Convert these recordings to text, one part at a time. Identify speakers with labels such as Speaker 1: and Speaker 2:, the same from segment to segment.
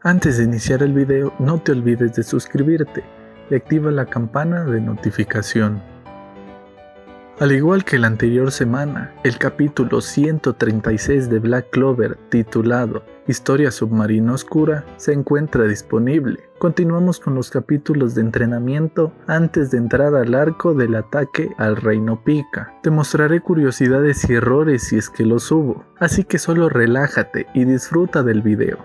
Speaker 1: Antes de iniciar el video, no te olvides de suscribirte y activa la campana de notificación. Al igual que la anterior semana, el capítulo 136 de Black Clover, titulado Historia Submarina Oscura, se encuentra disponible. Continuamos con los capítulos de entrenamiento antes de entrar al arco del ataque al Reino Pika. Te mostraré curiosidades y errores si es que los hubo, así que solo relájate y disfruta del video.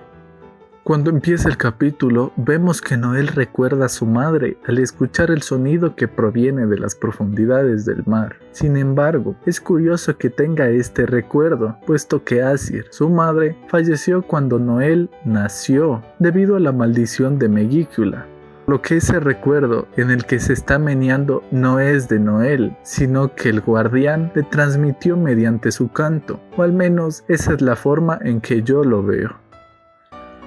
Speaker 1: Cuando empieza el capítulo, vemos que Noel recuerda a su madre al escuchar el sonido que proviene de las profundidades del mar. Sin embargo, es curioso que tenga este recuerdo, puesto que Asir, su madre, falleció cuando Noel nació, debido a la maldición de Megicula. Lo que ese recuerdo en el que se está meneando no es de Noel, sino que el guardián le transmitió mediante su canto, o al menos esa es la forma en que yo lo veo.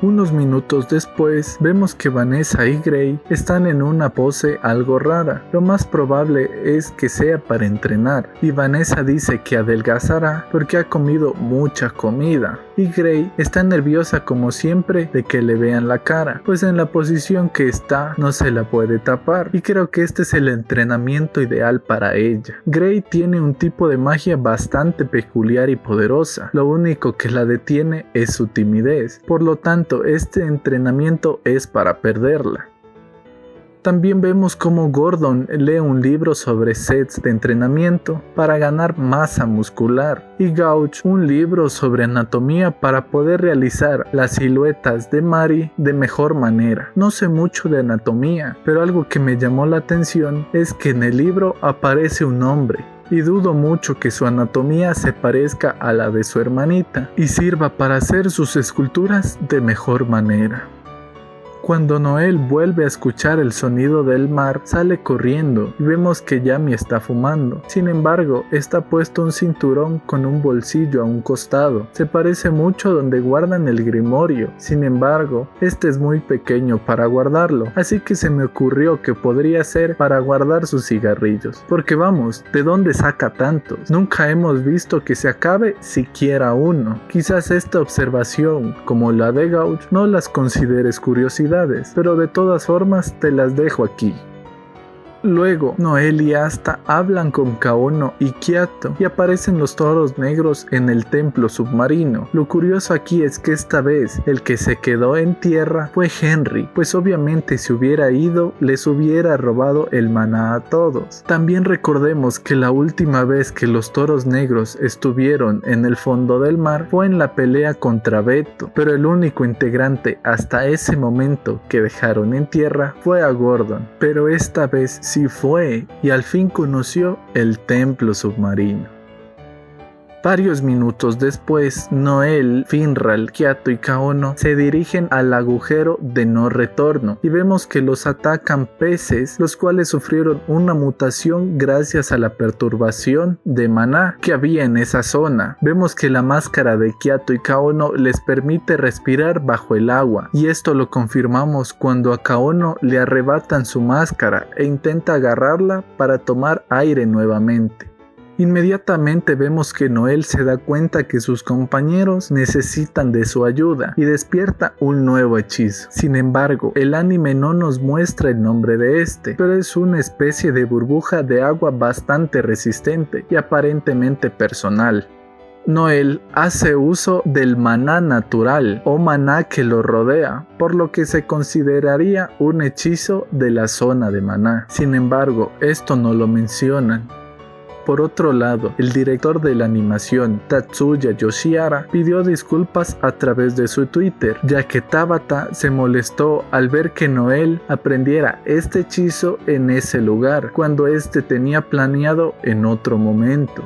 Speaker 1: Unos minutos después, vemos que Vanessa y Gray están en una pose algo rara. Lo más probable es que sea para entrenar, y Vanessa dice que adelgazará porque ha comido mucha comida. Y Gray está nerviosa como siempre de que le vean la cara, pues en la posición que está no se la puede tapar, y creo que este es el entrenamiento ideal para ella. Gray tiene un tipo de magia bastante peculiar y poderosa, lo único que la detiene es su timidez, por lo tanto este entrenamiento es para perderla. También vemos cómo Gordon lee un libro sobre sets de entrenamiento para ganar masa muscular y Gouch un libro sobre anatomía para poder realizar las siluetas de Mari de mejor manera. No sé mucho de anatomía, pero algo que me llamó la atención es que en el libro aparece un hombre. Y dudo mucho que su anatomía se parezca a la de su hermanita y sirva para hacer sus esculturas de mejor manera. Cuando Noel vuelve a escuchar el sonido del mar, sale corriendo y vemos que Yami está fumando. Sin embargo, está puesto un cinturón con un bolsillo a un costado. Se parece mucho a donde guardan el grimorio. Sin embargo, este es muy pequeño para guardarlo, así que se me ocurrió que podría ser para guardar sus cigarrillos. Porque vamos, ¿de dónde saca tantos? Nunca hemos visto que se acabe siquiera uno. Quizás esta observación, como la de Gouch, no las consideres curiosidad, pero de todas formas te las dejo aquí. Luego, Noel y Asta hablan con Kaono y Kiato y aparecen los toros negros en el templo submarino. Lo curioso aquí es que esta vez el que se quedó en tierra fue Henry, pues obviamente si hubiera ido les hubiera robado el maná a todos. También recordemos que la última vez que los toros negros estuvieron en el fondo del mar fue en la pelea contra Beto, pero el único integrante hasta ese momento que dejaron en tierra fue a Gordon, pero esta vez sí fue y al fin conoció el templo submarino. Varios minutos después, Noel, Finral, Kiato y Kaono se dirigen al agujero de no retorno y vemos que los atacan peces, los cuales sufrieron una mutación gracias a la perturbación de maná que había en esa zona. Vemos que la máscara de Kiato y Kaono les permite respirar bajo el agua, y esto lo confirmamos cuando a Kaono le arrebatan su máscara e intenta agarrarla para tomar aire nuevamente. Inmediatamente vemos que Noel se da cuenta que sus compañeros necesitan de su ayuda y despierta un nuevo hechizo. Sin embargo, el anime no nos muestra el nombre de este, pero es una especie de burbuja de agua bastante resistente y aparentemente personal. Noel hace uso del maná natural o maná que lo rodea, por lo que se consideraría un hechizo de la zona de maná. Sin embargo, esto no lo mencionan. Por otro lado, el director de la animación, Tatsuya Yoshihara, pidió disculpas a través de su Twitter, ya que Tabata se molestó al ver que Noel aprendiera este hechizo en ese lugar, cuando este tenía planeado en otro momento.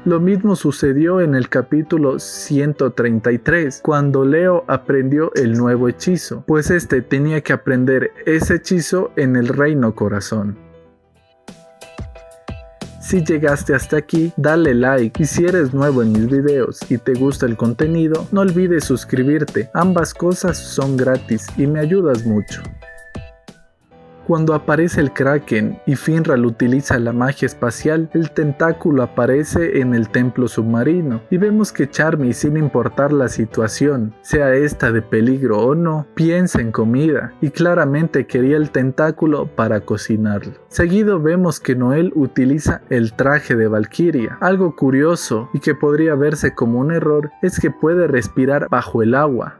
Speaker 1: Lo mismo sucedió en el capítulo 133, cuando Leo aprendió el nuevo hechizo, pues este tenía que aprender ese hechizo en el Reino Corazón. Si llegaste hasta aquí, dale like, y si eres nuevo en mis videos y te gusta el contenido, no olvides suscribirte, ambas cosas son gratis y me ayudas mucho. Cuando aparece el Kraken y Finral utiliza la magia espacial, el tentáculo aparece en el templo submarino y vemos que Charmy, sin importar la situación, sea esta de peligro o no, piensa en comida y claramente quería el tentáculo para cocinarlo. Seguido vemos que Noel utiliza el traje de Valkyria. Algo curioso y que podría verse como un error es que puede respirar bajo el agua.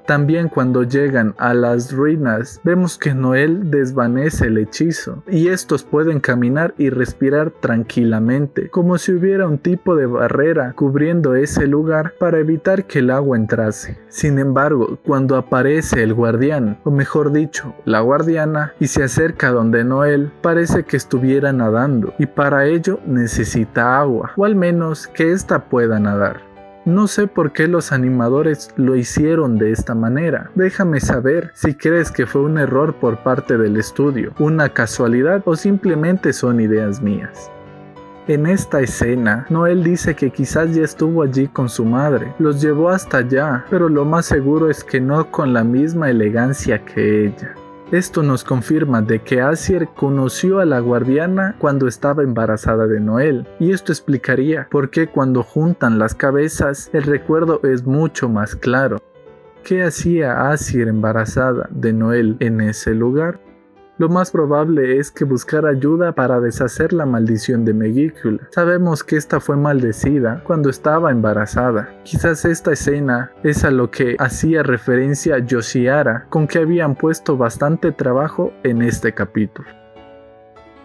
Speaker 1: También cuando llegan a las ruinas, vemos que Noel desvanece el hechizo y estos pueden caminar y respirar tranquilamente, como si hubiera un tipo de barrera cubriendo ese lugar para evitar que el agua entrase. Sin embargo, cuando aparece el guardián, o mejor dicho, la guardiana, y se acerca donde Noel, parece que estuviera nadando y para ello necesita agua, o al menos que ésta pueda nadar. No sé por qué los animadores lo hicieron de esta manera. Déjame saber si crees que fue un error por parte del estudio, una casualidad o simplemente son ideas mías. En esta escena, Noel dice que quizás ya estuvo allí con su madre, los llevó hasta allá, pero lo más seguro es que no con la misma elegancia que ella. Esto nos confirma de que Azier conoció a la guardiana cuando estaba embarazada de Noel, y esto explicaría por qué cuando juntan las cabezas el recuerdo es mucho más claro. ¿Qué hacía Azier embarazada de Noel en ese lugar? Lo más probable es que buscara ayuda para deshacer la maldición de Megicula. Sabemos que esta fue maldecida cuando estaba embarazada. Quizás esta escena es a lo que hacía referencia Yoshiara, con que habían puesto bastante trabajo en este capítulo.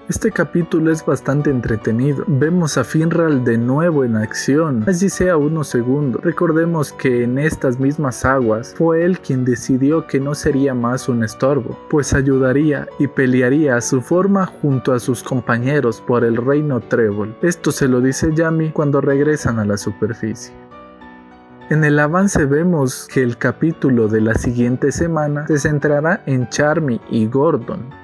Speaker 1: Este capítulo es bastante entretenido. Vemos a Finral de nuevo en acción, así sea unos segundos. Recordemos que en estas mismas aguas fue él quien decidió que no sería más un estorbo, pues ayudaría y pelearía a su forma junto a sus compañeros por el reino Trébol. Esto se lo dice Yami cuando regresan a la superficie. En el avance vemos que el capítulo de la siguiente semana se centrará en Charmy y Gordon.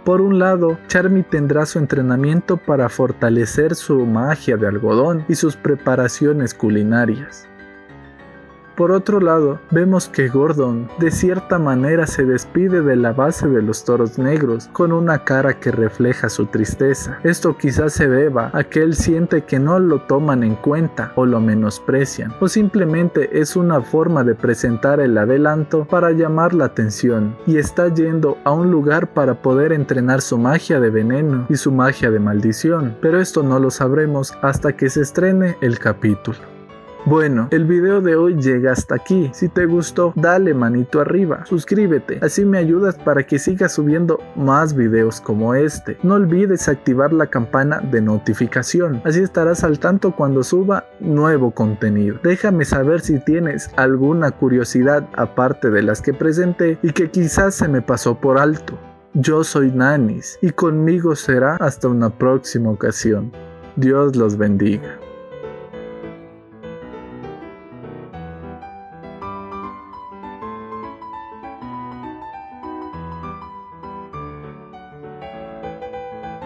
Speaker 1: Por un lado, Charmy tendrá su entrenamiento para fortalecer su magia de algodón y sus preparaciones culinarias. Por otro lado, vemos que Gordon de cierta manera se despide de la base de los toros negros con una cara que refleja su tristeza. Esto quizás se deba a que él siente que no lo toman en cuenta o lo menosprecian, o simplemente es una forma de presentar el adelanto para llamar la atención y está yendo a un lugar para poder entrenar su magia de veneno y su magia de maldición, pero esto no lo sabremos hasta que se estrene el capítulo. Bueno, el video de hoy llega hasta aquí. Si te gustó, dale manito arriba, suscríbete, así me ayudas para que siga subiendo más videos como este. No olvides activar la campana de notificación, así estarás al tanto cuando suba nuevo contenido. Déjame saber si tienes alguna curiosidad aparte de las que presenté y que quizás se me pasó por alto. Yo soy Nanis y conmigo será hasta una próxima ocasión. Dios los bendiga.